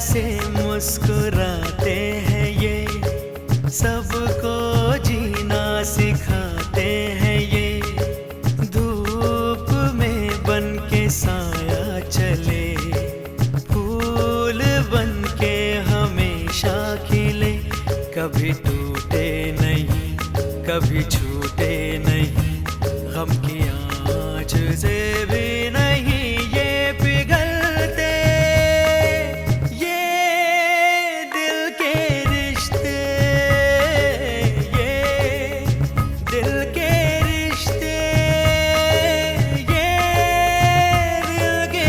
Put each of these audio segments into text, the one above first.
से मुस्कुराते हैं ये, सबको जीना सिखाते हैं ये। धूप में बन के साया चले, फूल बन के हमेशा खिले, कभी टूटे नहीं, कभी छूटे नहीं, गम की आँच से भी नहीं ये पिघलते। ये दिल के रिश्ते, ये दिल के रिश्ते, ये दिल के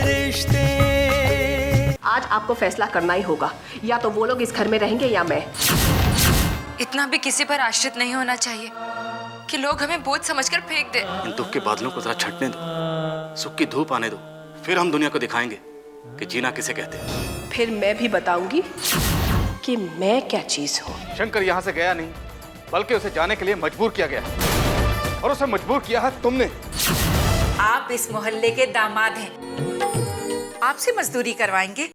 रिश्ते। आज आपको फैसला करना ही होगा, या तो वो लोग इस घर में रहेंगे या मैं। इतना भी किसी पर आश्रित नहीं होना चाहिए कि लोग हमें बोझ समझकर फेंक दे। इन दुख के बादलों को जरा छटने दो, सुख की धूप आने दो, फिर हम दुनिया को दिखाएंगे कि जीना किसे कहते हैं। फिर मैं भी बताऊंगी कि मैं क्या चीज हूँ। शंकर यहाँ से गया नहीं, बल्कि उसे जाने के लिए मजबूर किया गया, और उसे मजबूर किया है तुमने। आप इस मोहल्ले के दामाद हैं, आपसे मजदूरी करवाएंगे।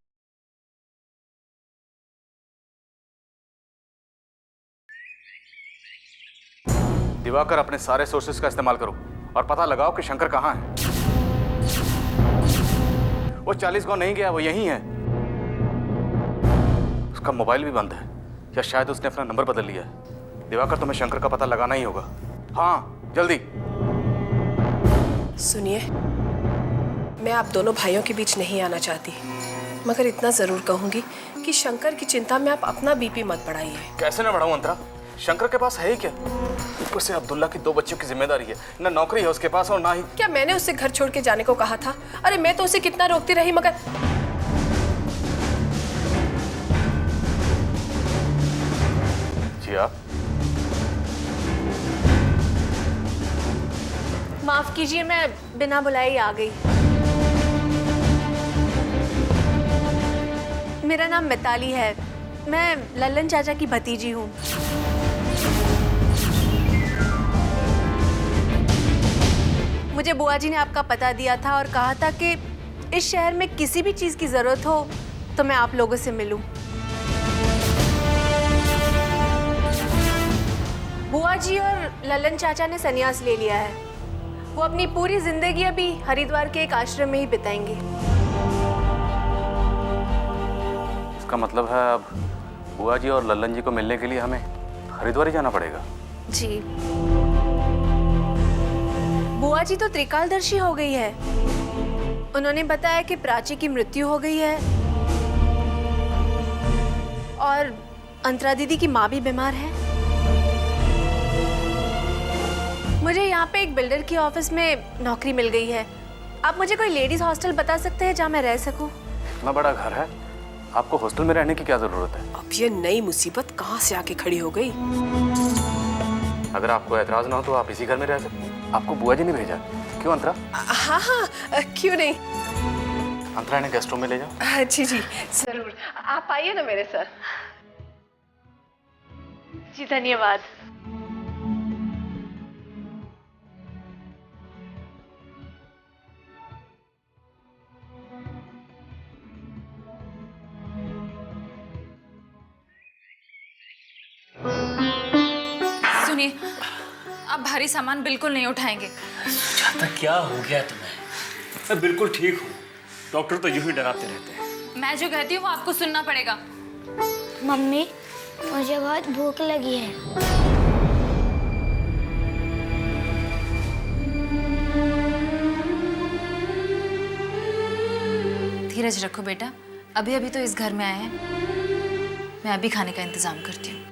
दिवाकर, अपने सारे सोर्सेस का इस्तेमाल करो और पता लगाओ कि शंकर कहाँ है। वो 40 गांव नहीं गया, वो यहीं है। उसका मोबाइल भी बंद है, या शायद उसने अपना नंबर बदल लिया है। दिवाकर, तुम्हें शंकर का पता लगाना ही होगा। हाँ, जल्दी। सुनिए, मैं आप दोनों भाइयों के बीच नहीं आना चाहती, मगर इतना जरूर कहूंगी कि शंकर की चिंता में आप अपना बीपी मत बढ़ाइए। कैसे ना बढ़ाऊं अंतरा, शंकर के पास है ही क्या? ऊपर से अब्दुल्ला की 2 बच्चों की जिम्मेदारी है, ना नौकरी है उसके पास और ना ही। क्या मैंने उससे घर छोड़ के जाने को कहा था? अरे मैं तो उसे कितना रोकती रही, मगर जी आप? माफ कीजिए, मैं बिना बुलाए ही आ गई। मेरा नाम मिताली है, मैं लल्लन चाचा की भतीजी हूँ। मुझे बुआ जी ने आपका पता दिया था और कहा था कि इस शहर में किसी भी चीज़ की ज़रूरत हो तो मैं आप लोगों से मिलूं। बुआ जी और लल्लन चाचा ने संन्यास ले लिया है। वो अपनी पूरी जिंदगी अभी हरिद्वार के एक आश्रम में ही बिताएंगे। इसका मतलब है अब बुआ जी और लल्लन जी को मिलने के लिए हमें हरिद्वार ही जाना पड़ेगा। जी, बुआ जी तो त्रिकालदर्शी हो गई है। उन्होंने बताया कि प्राची की मृत्यु हो गई है और अंतरा दीदी की माँ भी बीमार है। मुझे यहाँ पे एक बिल्डर की ऑफिस में नौकरी मिल गई है। आप मुझे कोई लेडीज हॉस्टल बता सकते हैं जहाँ मैं रह सकूँ? इतना बड़ा घर है, आपको हॉस्टल में रहने की क्या जरूरत है? अब ये नई मुसीबत कहाँ से आके खड़ी हो गई? अगर आपको ऐतराज ना हो तो आप इसी घर में रह सकते हैं। आपको बुआ जी ने भेजा, क्यों अंतरा? हाँ हाँ, क्यों नहीं। अंतरा, इन्हें गेस्ट रूम में ले जाओ। जी जी जरूर, आप आइए ना मेरे साथ। जी धन्यवाद। सुनिए, आप भारी सामान बिल्कुल नहीं उठाएंगे। सुजाता, क्या हो गया तुम्हें? मैं बिल्कुल ठीक हूँ। डॉक्टर तो यूं ही डराते रहते हैं। मैं जो कहती हूँ वो आपको सुनना पड़ेगा। मम्मी, मुझे बहुत भूख लगी है। धीरज रखो बेटा, अभी अभी तो इस घर में आए हैं। मैं अभी खाने का इंतजाम करती हूँ।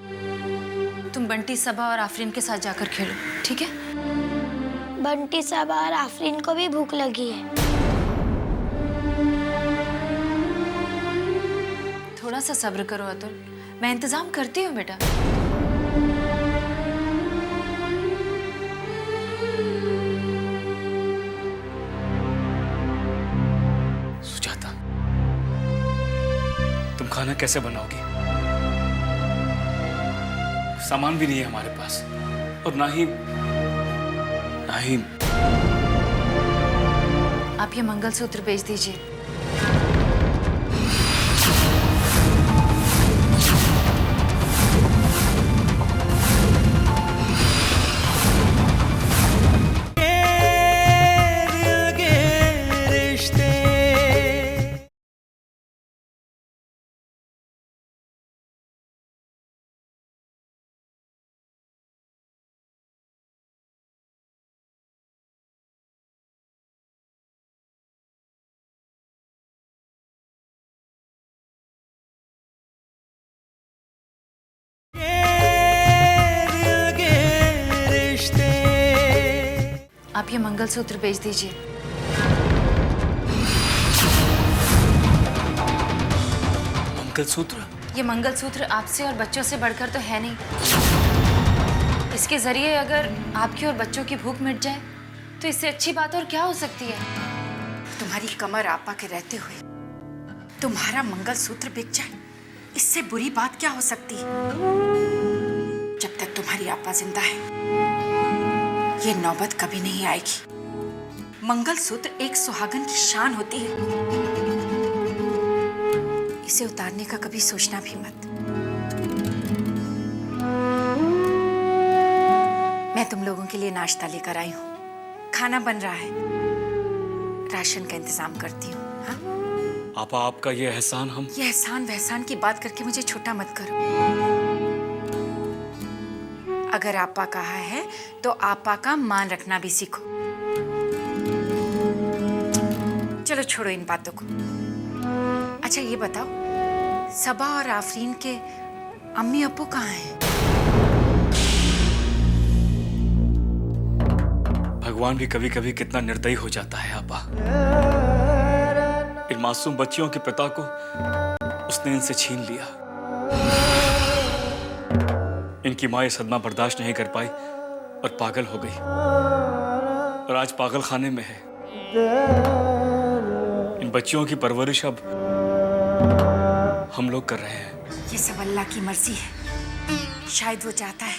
तुम बंटी, सबा और आफरीन के साथ जाकर खेलो, ठीक है? बंटी, सबा और आफरीन को भी भूख लगी है। थोड़ा सा सब्र करो अतुल, मैं इंतजाम करती हूँ बेटा। सुजाता, तुम खाना कैसे बनाओगी? सामान भी नहीं है हमारे पास, और ना ही आप ये मंगलसूत्र बेच दीजिए। आप ये मंगलसूत्र बेच दीजिए। मंगलसूत्र? ये मंगलसूत्र आपसे और बच्चों से बढ़कर तो है नहीं। इसके जरिए अगर आपकी और बच्चों की भूख मिट जाए तो इससे अच्छी बात और क्या हो सकती है। तुम्हारी कमर आपा के रहते हुए तुम्हारा मंगलसूत्र बिक जाए, इससे बुरी बात क्या हो सकती है। जब तक तुम्हारी आपा जिंदा है ये नौबत कभी नहीं आएगी। मंगलसूत्र एक सुहागन की शान होती है, इसे उतारने का कभी सोचना भी मत। मैं तुम लोगों के लिए नाश्ता लेकर आई हूँ, खाना बन रहा है, राशन का इंतजाम करती हूँ। हाँ? आपा, आपका ये एहसान हम... ये एहसान वहसान की बात करके मुझे छोटा मत करो। अगर आपा कहा है तो आपा का मान रखना भी सीखो। चलो छोड़ो इन बातों को। अच्छा ये बताओ, सबा और आफरीन के अम्मी अब्बू कहाँ हैं? भगवान भी कभी कभी कितना निर्दयी हो जाता है आपा। इन मासूम बच्चियों के पिता को उसने इनसे छीन लिया। इनकी माँ ये सदमा बर्दाश्त नहीं कर पाई और पागल हो गई और आज पागल खाने में है। इन बच्चियों की परवरिश अब हम लोग कर रहे हैं। ये सब अल्लाह की मर्जी है। शायद वो चाहता है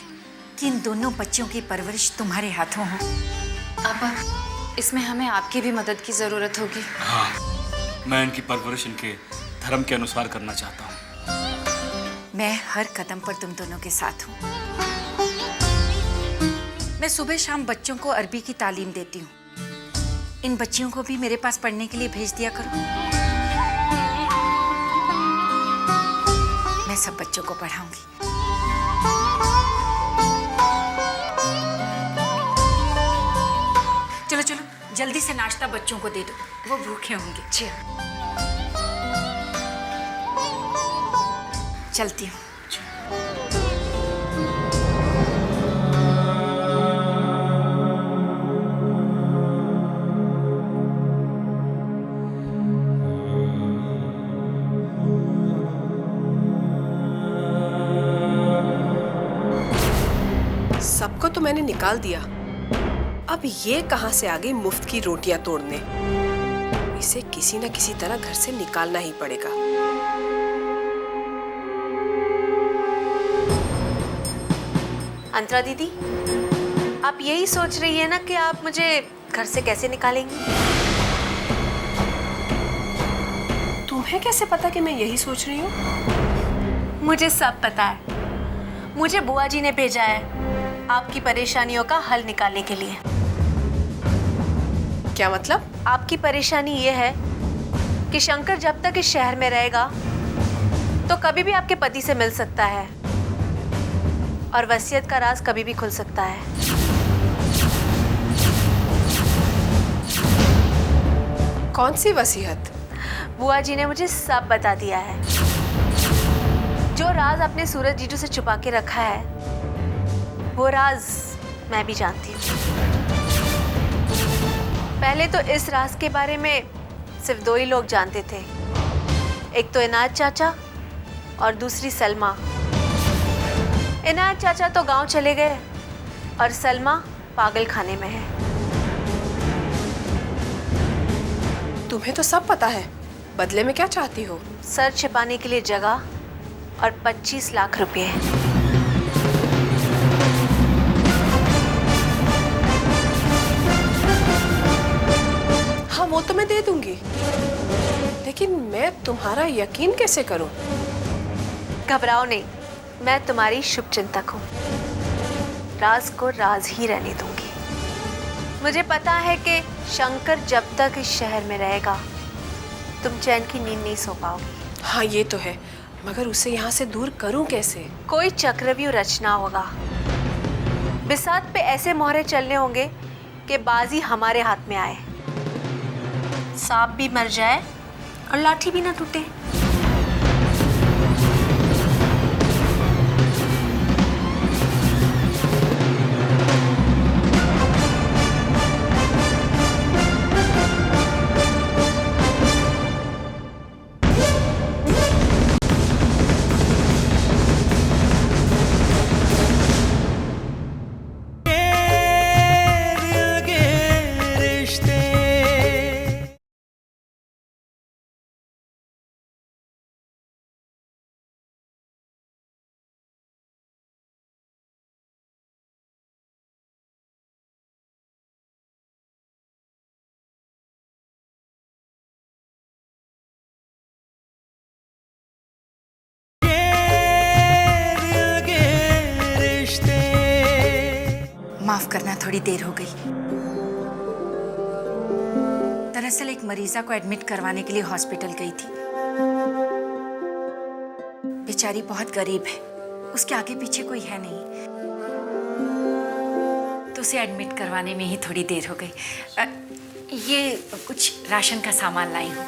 कि इन दोनों बच्चों की परवरिश तुम्हारे हाथों हो। आपा, इसमें हमें आपकी भी मदद की जरूरत होगी। हाँ, मैं इनकी परवरिश इनके धर्म के अनुसार करना चाहता हूँ। मैं हर कदम पर तुम दोनों के साथ हूँ। मैं सुबह शाम बच्चों को अरबी की तालीम देती हूँ। इन बच्चियों को भी मेरे पास पढ़ने के लिए भेज दिया करो। मैं सब बच्चों को पढ़ाऊंगी। चलो चलो जल्दी से नाश्ता बच्चों को दे दो, वो भूखे होंगे। जी चलती हूँ। सबको तो मैंने निकाल दिया, अब ये कहां से आ गई मुफ्त की रोटियां तोड़ने। इसे किसी न किसी तरह घर से निकालना ही पड़ेगा। अंतरा दीदी, आप यही सोच रही है ना कि आप मुझे घर से कैसे निकालेंगी? तुम्हें कैसे पता कि मैं यही सोच रही हूँ? मुझे सब पता है। मुझे बुआ जी ने भेजा है आपकी परेशानियों का हल निकालने के लिए। क्या मतलब? आपकी परेशानी ये है कि शंकर जब तक इस शहर में रहेगा तो कभी भी आपके पति से मिल सकता है और वसीयत का राज कभी भी खुल सकता है। कौन सी वसीयत? बुआ जी ने मुझे सब बता दिया है। जो राज आपने सूरज जीजू से छुपा के रखा है वो राज मैं भी जानती हूँ। पहले तो इस राज के बारे में सिर्फ दो ही लोग जानते थे, एक तो इनायत चाचा और दूसरी सलमा। इनायत चाचा तो गांव चले गए और सलमा पागल खाने में है। तुम्हें तो सब पता है, बदले में क्या चाहती हो? सर छिपाने के लिए जगह और 25 लाख रुपए। हाँ, वो तो मैं दे दूंगी, लेकिन मैं तुम्हारा यकीन कैसे करूं? घबराओ नहीं, मैं तुम्हारी शुभ चिंतक हूँ। राज को राज ही रहने दूंगी। मुझे पता है कि शंकर जब तक इस शहर में रहेगा तुम चैन की नींद नहीं सो पाओगी। हाँ ये तो है, मगर उसे यहाँ से दूर करूं कैसे? कोई चक्रव्यूह रचना होगा। बिसात पे ऐसे मोहरे चलने होंगे कि बाजी हमारे हाथ में आए, सांप भी मर जाए और लाठी भी ना टूटे। माफ करना, थोड़ी देर हो गई। दरअसल एक मरीजा को एडमिट करवाने के लिए हॉस्पिटल गई थी। बेचारी बहुत गरीब है, उसके आगे पीछे कोई है नहीं, तो उसे एडमिट करवाने में ही थोड़ी देर हो गई। ये कुछ राशन का सामान लाई हूँ।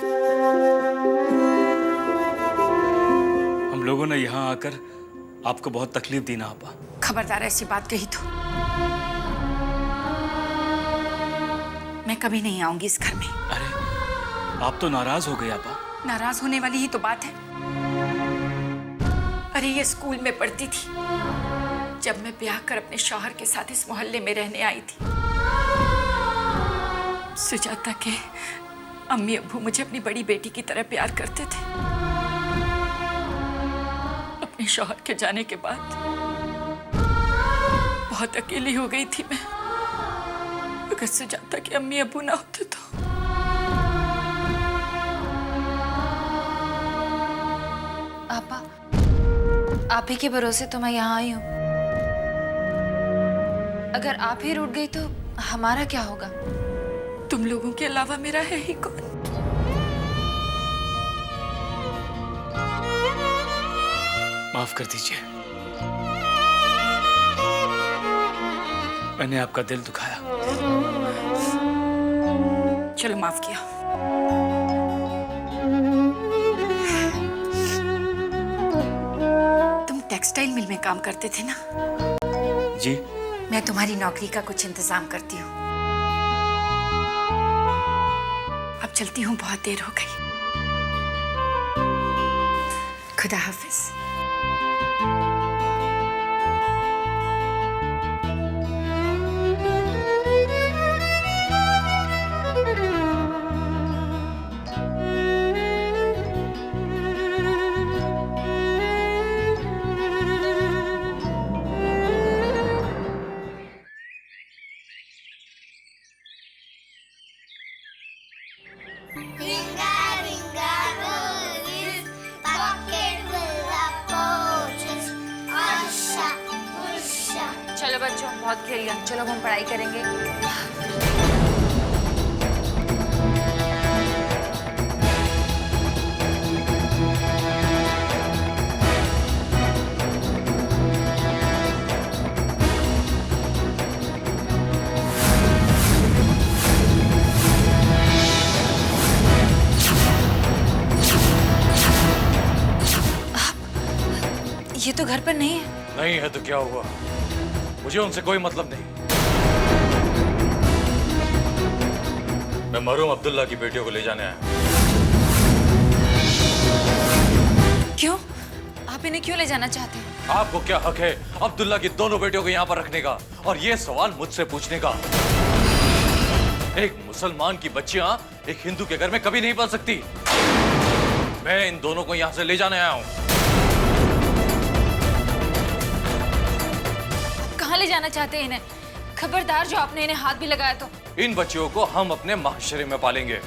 हम लोगों ने यहाँ आकर आपको बहुत तकलीफ दी ना आपा। खबरदार ऐसी बात कही तो मैं कभी नहीं आऊंगी इस घर में। अरे आप तो नाराज हो गए आपा। नाराज होने वाली ही तो बात है। अरे ये स्कूल में पढ़ती थी जब मैं ब्याह कर अपने शौहर के साथ इस मोहल्ले में रहने आई थी। सुजाता के अम्मी अब्बू मुझे अपनी बड़ी बेटी की तरह प्यार करते थे। अपने शौहर के जाने के बाद बहुत अकेली हो गई थी मैं। अगर सुजाता के अम्मी अब्बू ना होते तो। आपा, आप ही के भरोसे तो मैं यहाँ आई हूँ। अगर आप ही रूठ गई तो हमारा क्या होगा? तुम लोगों के अलावा मेरा है ही कौन? माफ कर दीजिए, मैंने आपका दिल दुखाया। चलो माफ किया। तुम टेक्सटाइल मिल में काम करते थे ना? जी। मैं तुम्हारी नौकरी का कुछ इंतजाम करती हूँ। अब चलती हूँ, बहुत देर हो गई। खुदा हाफिज। चलो बच्चों, बहुत खेल लिया, चलो अब हम पढ़ाई करेंगे। ये तो घर पर नहीं है। नहीं है तो क्या हुआ? मुझे उनसे कोई मतलब नहीं। मैं मरूम अब्दुल्ला की बेटियों को ले जाने आया। क्यों? आप इन्हें क्यों ले जाना चाहते हैं? आपको क्या हक है अब्दुल्ला की दोनों बेटियों को यहाँ पर रखने का और ये सवाल मुझसे पूछने का? एक मुसलमान की बच्चियां एक हिंदू के घर में कभी नहीं पल सकती। मैं इन दोनों को यहाँ से ले जाने आया हूँ। कहाँ ले जाना चाहते हैं इन्हें? खबरदार, जो आपने इन्हें हाथ भी लगाया तो। इन बच्चियों को हम अपने माशरे में पालेंगे।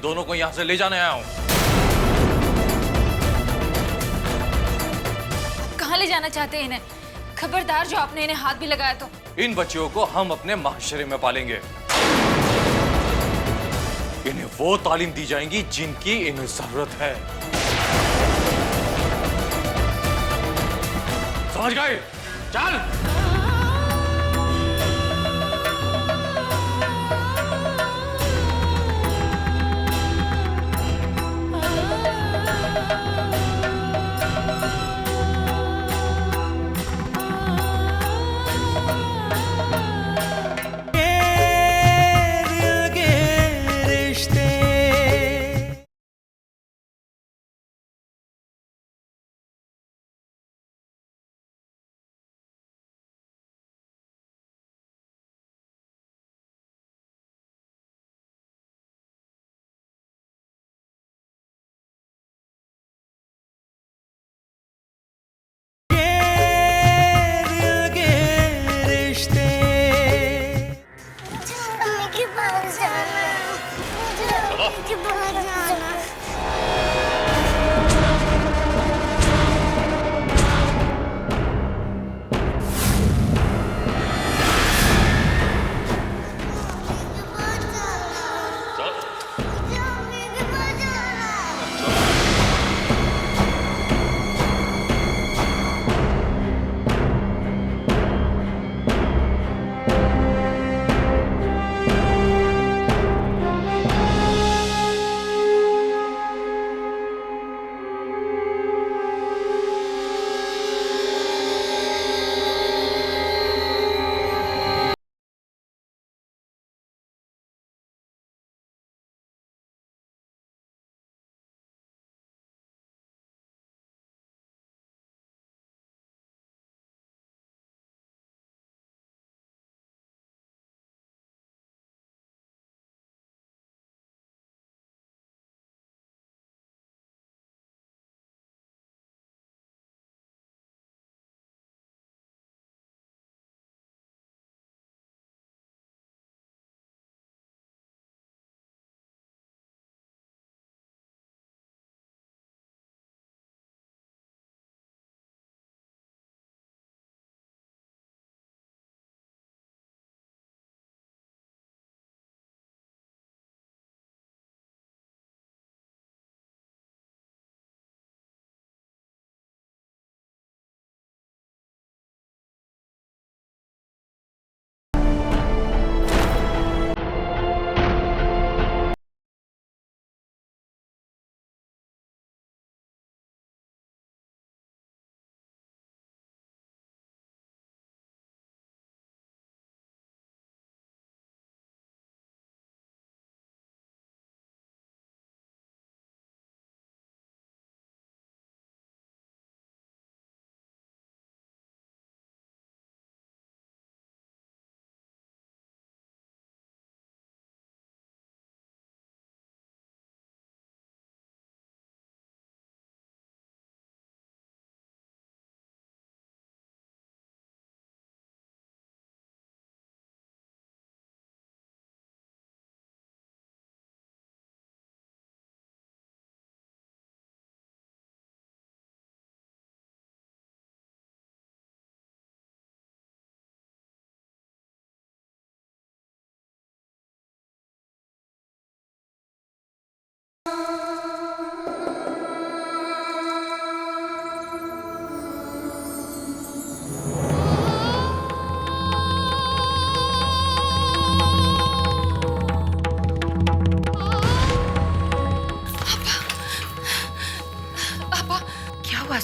दोनों को यहां से ले जाने आया हूं। कहाँ ले जाना चाहते हैं इन्हें? खबरदार जो आपने इन्हें हाथ भी लगाया तो। इन बच्चियों को हम अपने माशरे में पालेंगे। इन्हें वो तालीम दी जाएगी जिनकी इन्हें जरूरत है। समझ गए? चल।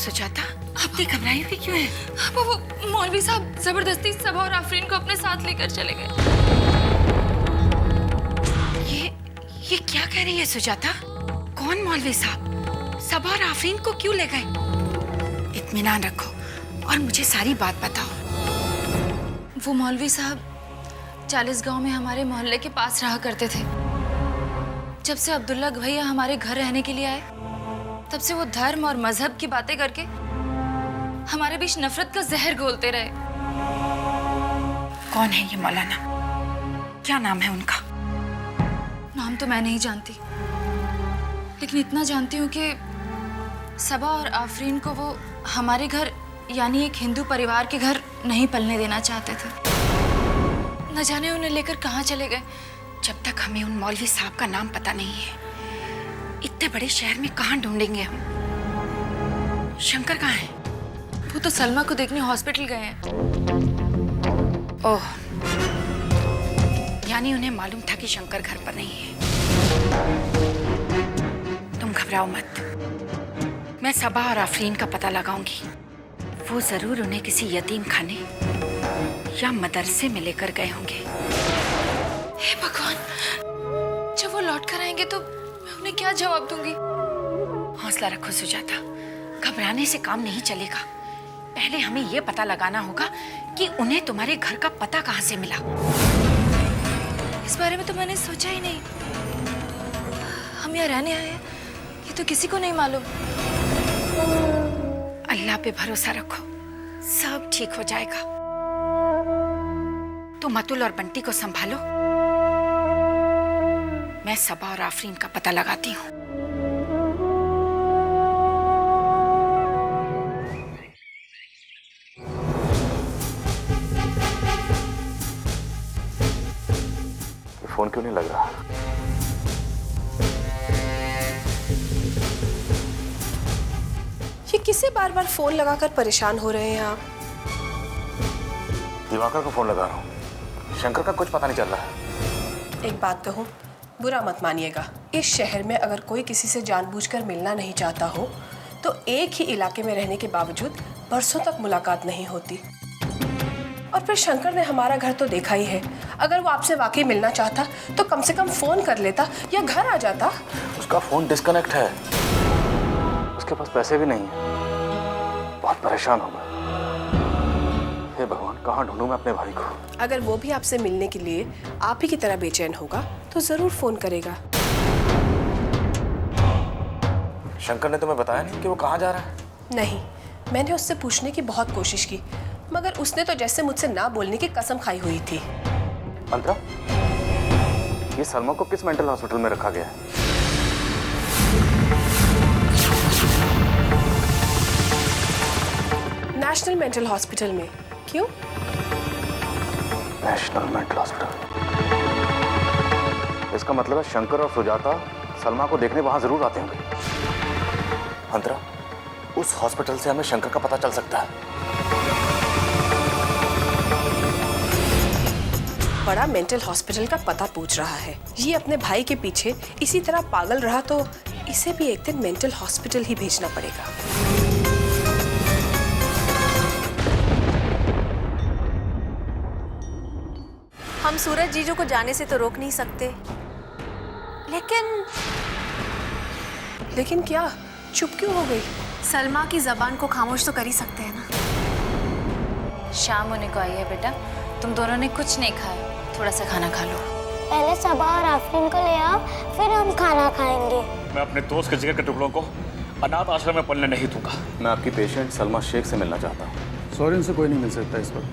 सुजाता, आपने घबराई हुई क्यों है? वो मौलवी साहब जबरदस्ती सबा और आफरीन को अपने साथ लेकर चले गए। ये क्या कह रही है सुजाता? कौन मौलवी साहब? सबा और आफरीन को क्यों ले गए? इत्मीनान रखो और मुझे सारी बात बताओ। वो मौलवी साहब 40 गांव में हमारे मोहल्ले के पास रहा करते थे। जब से अब्दुल्ला भैया हमारे घर रहने के लिए आए, तब से वो धर्म और मजहब की बातें करके हमारे बीच नफरत का जहर घोलते रहे। कौन है ये मौलाना? क्या नाम है उनका? नाम तो मैं नहीं जानती, लेकिन इतना जानती हूँ कि सबा और आफरीन को वो हमारे घर यानी एक हिंदू परिवार के घर नहीं पलने देना चाहते थे। न जाने उन्हें लेकर कहाँ चले गए। जब तक हमें उन मौलवी साहब का नाम पता नहीं है, इतने बड़े शहर में कहाँ ढूंढेंगे हम? शंकर कहाँ है? वो तो सलमा को देखने हॉस्पिटल गए हैं। ओह, यानी उन्हें मालूम था कि शंकर घर पर नहीं है। तुम घबराओ मत, मैं सबा और आफरीन का पता लगाऊंगी। वो जरूर उन्हें किसी यतीम खाने या मदरसे में लेकर गए होंगे। हे भगवान, जब वो लौट कर आएंगे तो मैं उन्हें क्या जवाब दूंगी? हौसला रखो सुजाता, घबराने से काम नहीं चलेगा। पहले हमें ये पता लगाना होगा कि उन्हें तुम्हारे घर का पता कहाँ से मिला। इस बारे में तो मैंने सोचा ही नहीं। हम यहाँ रहने आए हैं, ये तो किसी को नहीं मालूम। अल्लाह पे भरोसा रखो, सब ठीक हो जाएगा। तुम अतुल और बंटी को संभालो, मैं सबा और आफरीन का पता लगाती हूँ। फोन क्यों नहीं लग रहा? ये किसे बार बार फोन लगाकर परेशान हो रहे हैं आप? दिवाकर को फोन लगा रहा हूँ, शंकर का कुछ पता नहीं चल रहा है। एक बात कहूँ, बुरा मत मानिएगा। इस शहर में अगर कोई किसी से जानबूझकर मिलना नहीं चाहता हो तो एक ही इलाके में रहने के बावजूद बरसों तक मुलाकात नहीं होती। और फिर शंकर ने हमारा घर तो देखा ही है। अगर वो आपसे वाकई मिलना चाहता तो कम से कम फोन कर लेता या घर आ जाता। उसका फोन डिस्कनेक्ट है, उसके पास पैसे भी नहीं है। बहुत परेशान होगा। हे भगवान, कहाँ ढूंढूं मैं अपने भाई को? अगर वो भी आपसे मिलने के लिए आप ही की तरह बेचैन होगा तो जरूर फोन करेगा। शंकर ने तुम्हें बताया नहीं कि वो कहाँ जा रहा है? नहीं, मैंने उससे पूछने की बहुत कोशिश की, मगर उसने तो जैसे मुझसे ना बोलने की कसम खाई हुई थी। अंतरा, ये सलमा को किस मेंटल हॉस्पिटल में रखा गया है? नेशनल मेंटल हॉस्पिटल में। क्यों? नेशनल मेंटल हॉस्पिटल, इसका मतलब है शंकर और सुजाता सलमा को देखने वहां जरूर आते होंगे। अंतरा, उस हॉस्पिटल से हमें शंकर का पता चल सकता है। बड़ा मेंटल हॉस्पिटल का पता पूछ रहा है। ये अपने भाई के पीछे इसी तरह पागल रहा तो इसे भी एक दिन मेंटल हॉस्पिटल ही भेजना पड़ेगा। हम सूरज जीजू को जाने से तो रोक नहीं सकते, लेकिन क्या? चुप क्यों हो गई? सलमा की जबान को खामोश तो कर ही सकते हैं ना। शाम होने को आई है बेटा, तुम दोनों ने कुछ नहीं खाया, थोड़ा सा खाना खा लो। पहले सबा और आफरीन को ले आओ, फिर हम खाना खाएंगे। मैं अपने दोस्त के जिगर के टुकड़ों को अनाथ आश्रम में पलने नहीं दूंगा। मैं आपकी पेशेंट सलमा शेख से मिलना चाहता हूँ। सॉरी, उनसे कोई नहीं मिल सकता इस वक्त।